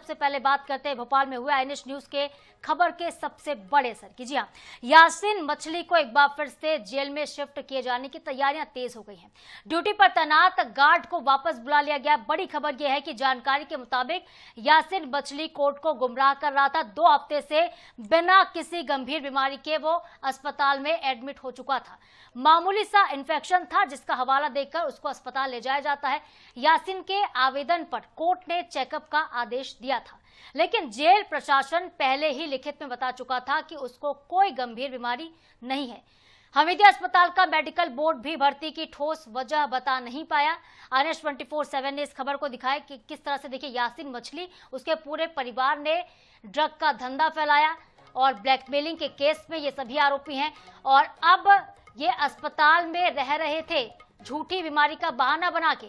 सबसे पहले बात करते हैं भोपाल में हुए आईएनएच न्यूज के खबर के सबसे बड़े असर की। जी हां, यासीन मछली को एक बार फिर से जेल में शिफ्ट किए जाने की तैयारियां तेज हो गई हैं। ड्यूटी पर तैनात गार्ड को वापस बुला लिया गया। बड़ी खबर यह है कि जानकारी के मुताबिक यासीन मछली कोर्ट को गुमराह कर रहा था। 2 हफ्ते से बिना किसी गंभीर बीमारी के वो अस्पताल में एडमिट हो चुका था। मामूली सा इन्फेक्शन था जिसका हवाला देकर उसको अस्पताल ले जाया जाता है। यासीन के आवेदन पर कोर्ट ने चेकअप का आदेश दिया था, लेकिन जेल प्रशासन पहले ही लिखित में बता चुका था कि उसको कोई गंभीर बीमारी नहीं है। हमीदिया अस्पताल का मेडिकल बोर्ड भी भर्ती की ठोस वजह बता नहीं पाया। आईएनएच 24/7 ने इस खबर को दिखाया कि किस तरह से देखिए यासीन मछली, उसके पूरे परिवार ने ड्रग का धंधा फैलाया और ब्लैकमेलिंग के केस में ये सभी आरोपी हैं और अब ये अस्पताल में रह रहे थे झूठी बीमारी का बहाना बना के।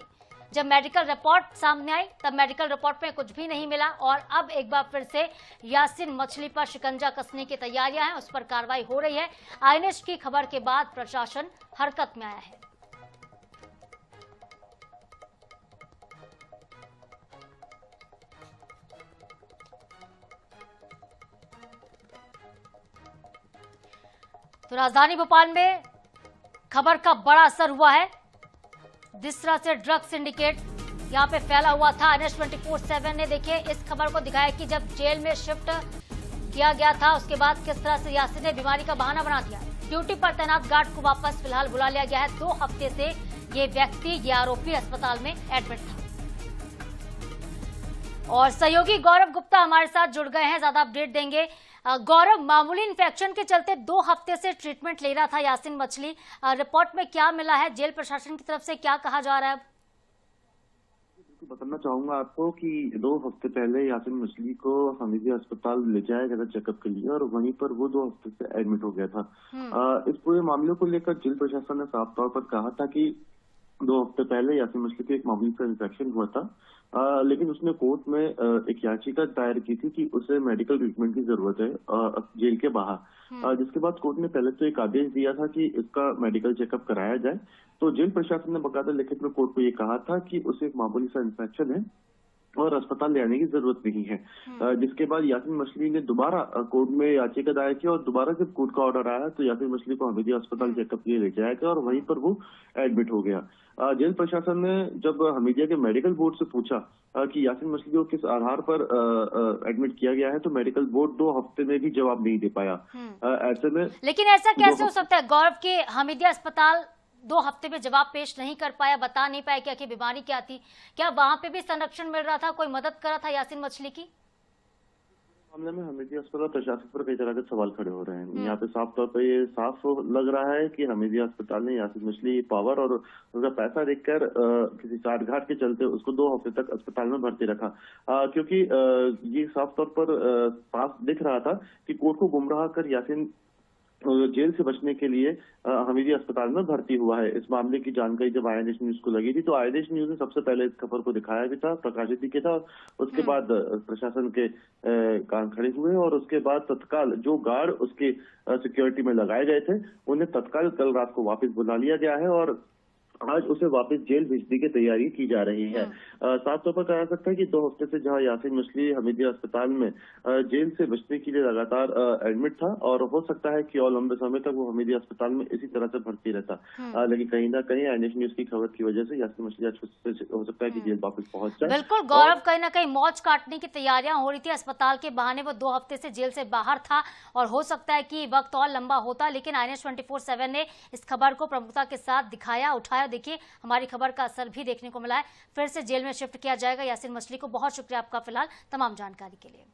जब मेडिकल रिपोर्ट सामने आई तब मेडिकल रिपोर्ट में कुछ भी नहीं मिला और अब एक बार फिर से यासीन मछली पर शिकंजा कसने की तैयारियां हैं, उस पर कार्रवाई हो रही है। आईएनएच की खबर के बाद प्रशासन हरकत में आया है। तो राजधानी भोपाल में खबर का बड़ा असर हुआ है। जिस तरह से ड्रग सिंडिकेट यहां पे फैला हुआ था, आईएनएच 24/7 ने देखिए इस खबर को दिखाया कि जब जेल में शिफ्ट किया गया था उसके बाद किस तरह से यासीन ने बीमारी का बहाना बना दिया। ड्यूटी पर तैनात गार्ड को वापस फिलहाल बुला लिया गया है। 2 हफ्ते से ये व्यक्ति, ये आरोपी अस्पताल में एडमिट था। और सहयोगी गौरव गुप्ता हमारे साथ जुड़ गए हैं, ज्यादा अपडेट देंगे। गौरव, मामूली इन्फेक्शन के चलते 2 हफ्ते से ट्रीटमेंट ले रहा था यासीन मछली, रिपोर्ट में क्या मिला है? जेल प्रशासन की तरफ से क्या कहा जा रहा है? बताना चाहूंगा आपको कि 2 हफ्ते पहले यासीन मछली को हमीदिया अस्पताल ले जाया गया था चेकअप के लिए और वहीं पर वो 2 हफ्ते से एडमिट हो गया था। इस पूरे मामले को लेकर जेल प्रशासन ने साफ तौर पर कहा था कि 2 हफ्ते पहले यासीन मछली को एक मामूली सा इन्फेक्शन हुआ था, लेकिन उसने कोर्ट में एक याचिका दायर की थी कि उसे मेडिकल ट्रीटमेंट की जरूरत है जेल के बाहर, जिसके बाद कोर्ट ने पहले तो एक आदेश दिया था कि इसका मेडिकल चेकअप कराया जाए। तो जेल प्रशासन ने बकायदा लिखित में कोर्ट को ये कहा था कि उसे एक मामूली सा इन्फेक्शन है और अस्पताल ले आने की जरूरत नहीं है। जिसके बाद यासीन मछली ने दोबारा कोर्ट में याचिका दायर की और दोबारा जब कोर्ट का ऑर्डर आया तो यासीन मछली को हमीदिया अस्पताल चेकअप के लिए ले जाया गया और वहीं पर वो एडमिट हो गया। जेल प्रशासन ने जब हमीदिया के मेडिकल बोर्ड से पूछा कि यासीन मछली को किस आधार पर एडमिट किया गया है तो मेडिकल बोर्ड 2 हफ्ते में भी जवाब नहीं दे पाया। ऐसे में लेकिन ऐसा कैसे हो सकता है गौरव के हमीदिया अस्पताल 2 हफ्ते में जवाब पेश नहीं कर पाया, बता नहीं पाया कि आखिर बीमारी क्या थी? क्या वहां पे भी संरक्षण मिल रहा था, कोई मदद कर रहा था यासीन मछली की? मामले में हमीदिया अस्पताल प्रशासन पर कई तरह के सवाल खड़े हो रहे हैं। यहाँ पे साफ तौर पर ये साफ लग रहा है कि हमीदिया अस्पताल ने यासीन मछली पावर और उसका पैसा देखकर किसी चाटघाट के चलते उसको 2 हफ्ते तक अस्पताल में भर्ती रखा, क्योंकि ये साफ तौर पर साफ दिख रहा था कि कोर्ट को गुमराह कर यासीन जेल से बचने के लिए हमीदिया अस्पताल में भर्ती हुआ है। इस मामले की जानकारी जब आईएनएच न्यूज को लगी थी तो आईएनएच न्यूज ने सबसे पहले इस खबर को दिखाया भी था, प्रकाशित भी किया था। उसके बाद प्रशासन के कान खड़े हुए और उसके बाद तत्काल जो गार्ड उसके सिक्योरिटी में लगाए गए थे उन्हें तत्काल कल रात को वापस बुला लिया गया है और आज उसे वापस जेल भेजने की तैयारी की जा रही है। साफ तौर पर कहा जा सकता है कि 2 हफ्ते से जहां यासीन मछली हमीदिया अस्पताल में जेल से बचने के लिए लगातार एडमिट था और हो सकता है कि और लंबे समय तक वो हमीदिया अस्पताल में इसी तरह से भर्ती रहता, लेकिन कहीं ना कहीं आईएनएच न्यूज की खबर की वजह से यासीन मछली आज हो सकता है कि जेल वापस पहुंच जाए। बिल्कुल गौरव, कहीं ना कहीं मौज काटने की तैयारियां हो रही थी अस्पताल के बहाने। वो 2 हफ्ते से जेल से बाहर था और हो सकता है कि वक्त और लंबा होता, लेकिन आईएनएच 24/7 ने इस खबर को प्रमुखता के साथ दिखाया, उठाया। देखिए हमारी खबर का असर भी देखने को मिला है। फिर से जेल में शिफ्ट किया जाएगा यासीन मछली को। बहुत शुक्रिया आपका फिलहाल तमाम जानकारी के लिए।